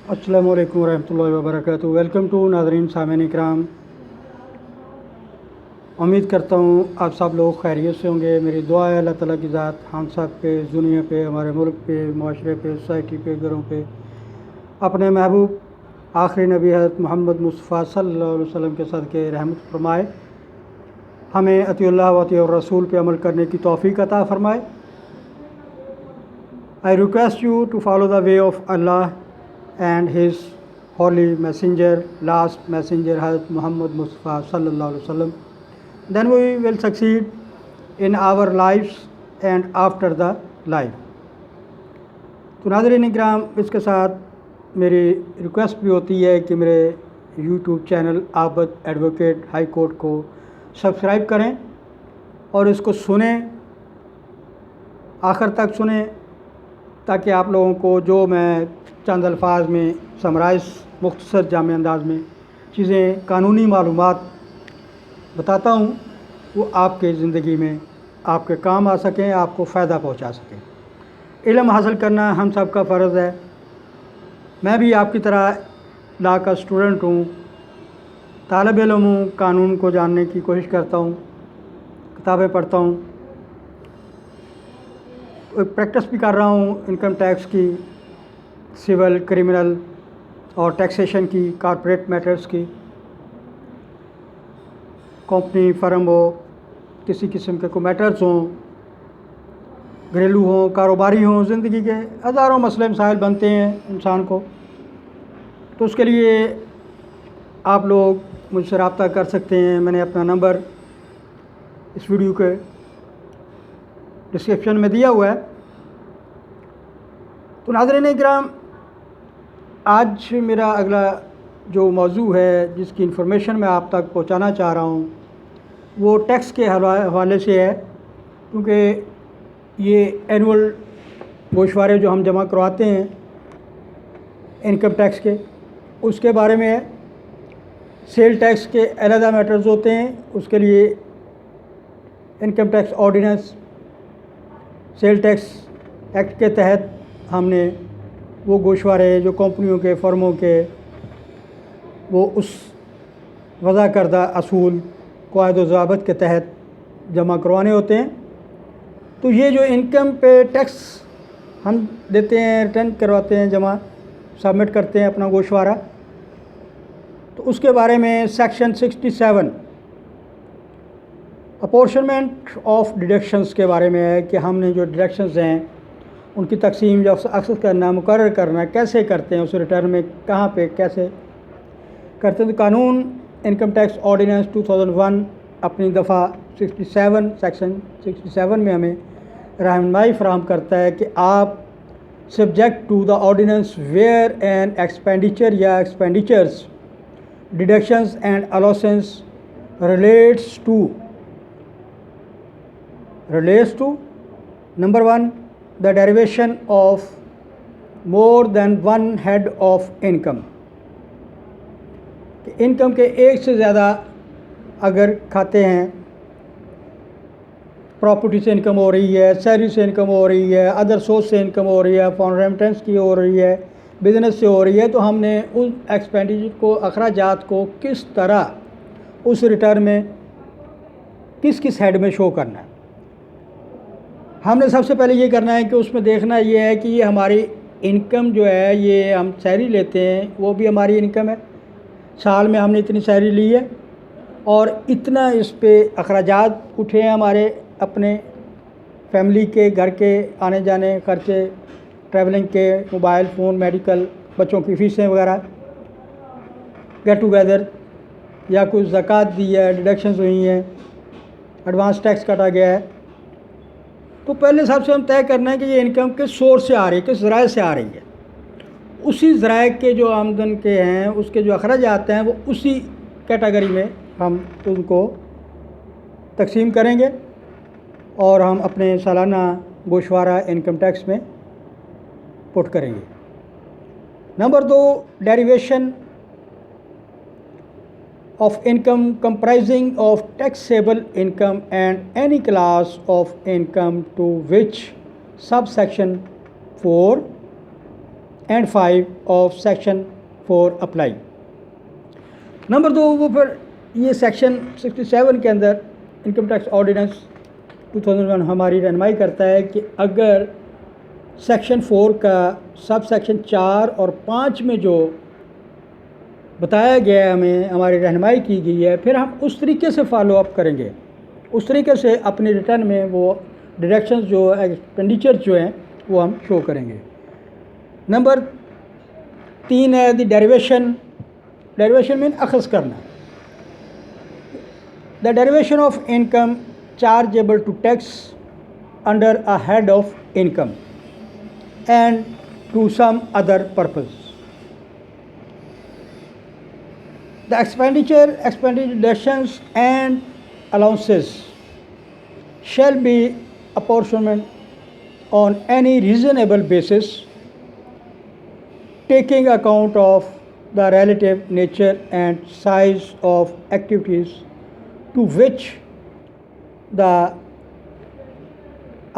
अस्सलामु अलैकुम रहमतुल्लाहि व बरकातुहू। वेलकम टू नाज़रीन सामीन इकराम। उम्मीद करता हूँ आप सब लोग खैरियत से होंगे। मेरी दुआ है अल्लाह ताला की ज़ात हम सब पे, दुनिया पे, हमारे मुल्क पे, माशरे पे, सोसाइटी पे, घरों पे अपने महबूब आखिरी नबी हज़रत मोहम्मद मुस्तफ़ा सल्लल्लाहु अलैहि वसल्लम के सदक़े रहमत फरमाए। हमें अतिउल्लाह व अतिउर रसूल पे अमल करने की तौफ़ीक़ अता फ़रमाए। I request you to follow the way of Allah and His holy messenger, last messenger Hazrat Muhammad Mustafa sallallahu alaihi wasallam. Then we will succeed in our lives and after the life. तो नाज़रीन इकराम, इसके साथ मेरी request भी होती है कि मेरे YouTube channel Abad advocate high court को सब्सक्राइब करें और इसको सुने, आखिर तक सुने, ताकि आप लोगों को जो मैं चंद अल्फाज में समराइज़ मुख्तसर जामे अंदाज में चीज़ें कानूनी मालूमात बताता हूँ वो आपके ज़िंदगी में आपके काम आ सकें, आपको फ़ायदा पहुँचा सकें। इल्म हासिल करना हम सब का फ़र्ज़ है। मैं भी आपकी तरह लॉ का स्टूडेंट हूँ, तालिब इल्म हूँ, कानून को जानने की कोशिश करता हूँ, किताबें पढ़ता हूँ, प्रैक्टिस भी कर रहा हूँ इनकम टैक्स की, सिविल, क्रिमिनल और टैक्सेशन की, कॉर्पोरेट मैटर्स की। कंपनी फर्म हो, किसी किस्म के कोई मैटर्स हों, घरेलू हों, कारोबारी हों, ज़िंदगी के हज़ारों मसले मसाइल बनते हैं इंसान को। तो उसके लिए आप लोग मुझसे रब्ता कर सकते हैं। मैंने अपना नंबर इस वीडियो के डिस्क्रिप्शन में दिया हुआ है। तो नाज़रीन इकराम, आज मेरा अगला जो मौजू है, जिसकी इन्फॉर्मेशन मैं आप तक पहुंचाना चाह रहा हूं, वो टैक्स के हवाले से है। क्योंकि ये एनुअल गोशवारे जो हम जमा करवाते हैं इनकम टैक्स के, उसके बारे में है। सेल टैक्स के अलग मैटर्स होते हैं, उसके लिए income tax ordinance, sale tax act के तहत हमने वो गोशवारे जो कंपनियों के, फर्मों के, वो उस वज़ा करदा असूल, क़वाइद व ज़वाबित के तहत जमा करवाने होते हैं। तो ये जो इनकम पे टैक्स हम देते हैं, रिटर्न करवाते हैं, जमा सबमिट करते हैं अपना गोशवारा, तो उसके बारे में सेक्शन 67 अपॉर्शनमेंट ऑफ डिडक्शंस के बारे में है कि हमने जो डिडक्शंस हैं उनकी तकसीम जो अक्सर करना, मुकर्रर करना, कैसे करते हैं, उस रिटर्न में कहाँ पे कैसे करते हैं। तो कानून इनकम टैक्स ऑर्डिनेंस 2001 अपनी दफ़ा 67 सेक्शन 67 में हमें रहनुमाई फराहम करता है कि आप subject to the ordinance where an expenditure या expenditures deductions and allowances relates to number 1 the derivation of more than one head of income। Income के एक से ज़्यादा अगर खाते हैं, प्रॉपर्टी से इनकम हो रही है, सैलरी से इनकम हो रही है, अदर सोर्स से इनकम हो रही है, फॉरेन रेमिटेंस की हो रही है, बिज़नेस से हो रही है, तो हमने उस एक्सपेंडिचर को, अखराजात को किस तरह उस रिटर्न में किस किस हेड में शो करना है। हमने सबसे पहले ये करना है कि उसमें देखना ये है कि ये हमारी इनकम जो है, ये हम सैलरी लेते हैं, वो भी हमारी इनकम है, साल में हमने इतनी सैलरी ली है और इतना इस पे अखराजात उठे हैं हमारे, अपने फैमिली के, घर के आने जाने खर्चे, ट्रैवलिंग के, मोबाइल फ़ोन, मेडिकल, बच्चों की फ़ीसें वगैरह, गेट टुगेदर, या कुछ ज़कात दी है, डिडक्शंस हुई हैं, एडवांस टैक्स काटा गया है। तो पहले सबसे हम तय करना है कि ये इनकम किस सोर्स से आ रही है, किस ज़राए से आ रही है। उसी ज़राए के जो आमदन के हैं, उसके जो अखराजात हैं, वो उसी कैटेगरी में हम उनको तकसीम करेंगे और हम अपने सालाना गोशवारा इनकम टैक्स में पुट करेंगे। Number 2 derivation of income comprising of taxable income and any class of income to which subsection 4 and 5 of section 4 apply. Number 2, वो फिर ये सेक्शन 67 के अंदर इनकम टैक्स ऑर्डिनेंस 2001 हमारी रहनुमाई करता है कि अगर सेक्शन 4 का सब सेक्शन 4 और 5 में जो बताया गया है, हमें हमारी रहनुमाई की गई है, फिर हम उस तरीके से फॉलो अप करेंगे, उस तरीके से अपने रिटर्न में वो डिडक्शंस जो एक्सपेंडिचर जो हैं वो हम शो करेंगे। नंबर 3 है द डेरिवेशन। डेरिवेशन मीन अखज़ करना। The derivation of income chargeable to tax under a head of income and to some other purpose. The expenditure deductions and allowances shall be apportioned on any reasonable basis, taking account of the relative nature and size of activities to which the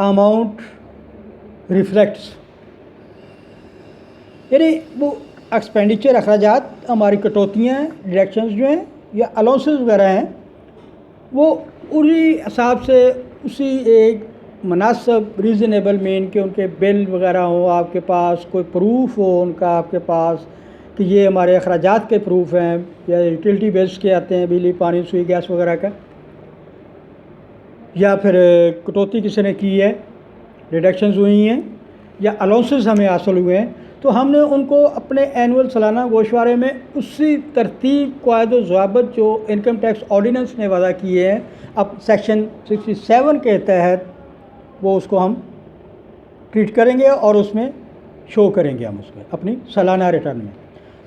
amount reflects। यानी वो expenditure अखराजात हमारी कटौतियाँ हैं, deductions जो हैं या allowances वगैरह हैं, वो उसी हिसाब से उसी एक मुनासिब रीज़नेबल मीन के उनके बिल वगैरह हो, आपके पास कोई प्रूफ हो उनका आपके पास कि ये हमारे अखराजात के प्रूफ हैं, या यूटिलिटी बेस के आते हैं, बिजली पानी सुई गैस वगैरह का, या फिर कटौती किसी ने की है, डिडक्शंस हुई हैं या अलाउंसेस हमें हासिल हुए हैं, तो हमने उनको अपने एनुअल सालाना गोशवारे में उसी तरतीब क़वायद व ज़वाबित जो इनकम टैक्स ऑर्डिनेंस ने वादा किए हैं, अब सेक्शन 67 के तहत वो उसको हम ट्रीट करेंगे और उसमें शो करेंगे हम उसमें अपनी सालाना रिटर्न में।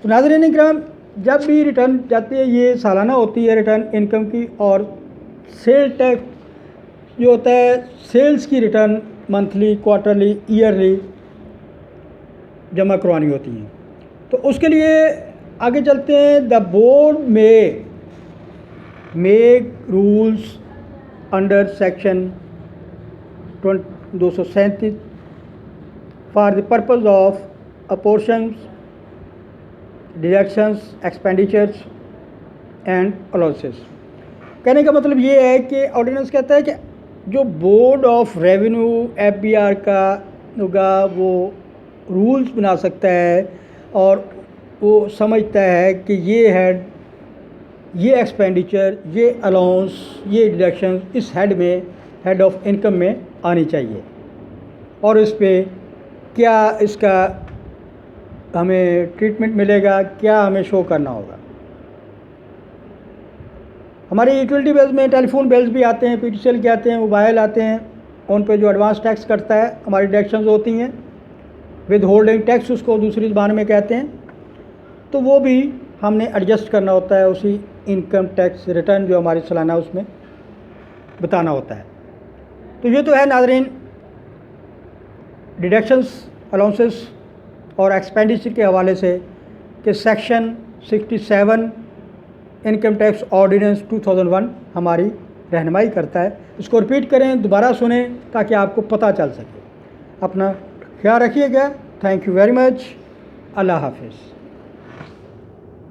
तो नाज़रीन इकराम, जब भी रिटर्न जाती है, ये सालाना होती है रिटर्न इनकम की, और सेल टैक्स जो होता है सेल्स की रिटर्न मंथली, क्वार्टरली, ईयरली जमा करवानी होती हैं। तो उसके लिए आगे चलते हैं। The board may make rules under section 237 for the purpose of apportions, deductions, expenditures and allowances. कहने का मतलब ये है कि ऑर्डिनेंस कहता है कि जो बोर्ड ऑफ रेवेन्यू FBR का होगा वो रूल्स बना सकता है और वो समझता है कि ये हेड, ये एक्सपेंडिचर, ये अलाउंस, ये डिडक्शन इस हेड में, हेड ऑफ इनकम में आनी चाहिए, और इस पे क्या इसका हमें ट्रीटमेंट मिलेगा, क्या हमें शो करना होगा। हमारे यूटिलिटी बिल्स में टेलीफोन बिल्स भी आते हैं, PTCL के आते हैं, मोबाइल आते हैं, उन पे जो एडवांस टैक्स कटता है, हमारी डिडक्शंस होती हैं, विद होल्डिंग टैक्स उसको दूसरी ज़बान में कहते हैं, तो वो भी हमने एडजस्ट करना होता है उसी इनकम टैक्स रिटर्न जो हमारी सालाना उसमें बताना होता है। तो ये तो है नाज़रीन डिडक्शंस, अलाउंसेस और एक्सपेंडिचर के हवाले से कि सेक्शन 67 इनकम टैक्स ऑर्डिनेंस 2001 हमारी रहनुमाई करता है। इसको रिपीट करें, दोबारा सुने ताकि आपको पता चल सके। अपना ख्याल रखिएगा। Thank you very much. अल्लाह हाफिज़।